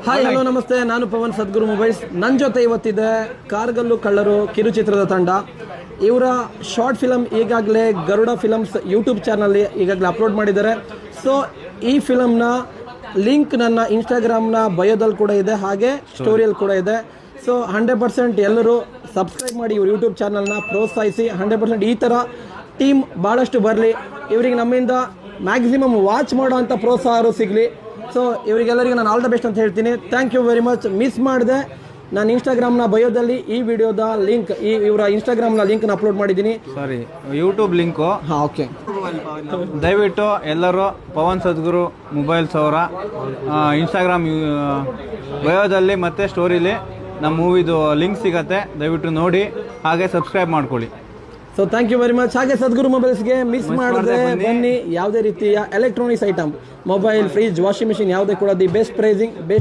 Hi hello ನಮಸ್ತೆ, ನಾನು ಪವನ್ ಸದ್ಗುರು mobiles. ನನ್ನ ಜೊತೆ ಇವತ್ತಿದೆ ಕಾರ್ಗಲ್ಲು ಕಳ್ಳರು ಕಿರುಚಿತ್ರದ ತಂಡ. ಇವರ ಶಾರ್ಟ್ ಫಿಲಮ್ ಈಗಾಗಲೇ ಗರುಡ ಫಿಲಮ್ಸ್ ಯೂಟ್ಯೂಬ್ ಚಾನಲ್ಲಿ ಈಗಾಗಲೇ ಅಪ್ಲೋಡ್ ಮಾಡಿದ್ದಾರೆ. ಸೊ ಈ ಫಿಲಮ್ನ ಲಿಂಕ್ ನನ್ನ ಇನ್ಸ್ಟಾಗ್ರಾಮ್ನ ಬಯೋದಲ್ಲಿ ಕೂಡ ಇದೆ, ಹಾಗೆ ಸ್ಟೋರಿಯಲ್ಲಿ ಕೂಡ ಇದೆ. ಸೊ 100% ಎಲ್ಲರೂ ಸಬ್ಸ್ಕ್ರೈಬ್ ಮಾಡಿ ಇವ್ರ ಯೂಟ್ಯೂಬ್ ಚಾನಲ್ನ ಪ್ರೋತ್ಸಾಹಿಸಿ. 100% ಈ ಥರ ಟೀಮ್ ಭಾಳಷ್ಟು ಬರಲಿ, ಇವರಿಗೆ ನಮ್ಮಿಂದ ಮ್ಯಾಕ್ಸಿಮಮ್ ವಾಚ್ ಮಾಡೋ ಅಂಥ ಪ್ರೋತ್ಸಾಹ ಸಿಗಲಿ. ಸೊ ಇವರಿಗೆಲ್ಲರಿಗೂ ನಾನು ಆಲ್ ದ ಬೆಸ್ಟ್ ಅಂತ ಹೇಳ್ತೀನಿ. Thank you very much. Miss ಮಾಡಿದೆ, ನಾನು ಇನ್ಸ್ಟಾಗ್ರಾಮ್ನ ಬಯೋದಲ್ಲಿ ಈ ವಿಡಿಯೋದ ಲಿಂಕ್, ಇವರ ಇನ್ಸ್ಟಾಗ್ರಾಮ್ನ ಲಿಂಕ್ನ ಅಪ್ಲೋಡ್ ಮಾಡಿದ್ದೀನಿ. ಸಾರಿ, ಯೂಟ್ಯೂಬ್ ಲಿಂಕು. ಹಾಂ, ಓಕೆ. ದಯವಿಟ್ಟು ಎಲ್ಲರೂ ಪವನ್ ಸದ್ಗುರು ಮೊಬೈಲ್ಸ್ ಅವರ ಇನ್ಸ್ಟಾಗ್ರಾಮ್ ಬಯೋದಲ್ಲಿ ಮತ್ತು ಸ್ಟೋರಿಲಿ ನಮ್ಮ ಮೂವಿದು ಲಿಂಕ್ ಸಿಗತ್ತೆ. ದಯವಿಟ್ಟು ನೋಡಿ, ಹಾಗೆ ಸಬ್ಸ್ಕ್ರೈಬ್ ಮಾಡ್ಕೊಳ್ಳಿ. So thank you very much. ಹಾಗೆ ಸದ್ಗುರು ಮೊಬೈಲ್ಸ್ಗೆ ಮಿಸ್ ಮಾಡದೆ ಬನ್ನಿ. ಯಾವುದೇ ರೀತಿಯ electronics item, mobile, fridge, washing machine ಯಾವುದೇ ಕೂಡ ದಿ ಬೆಸ್ಟ್ ಪ್ರೈಸಿಂಗ್, ಬೆಸ್ಟ್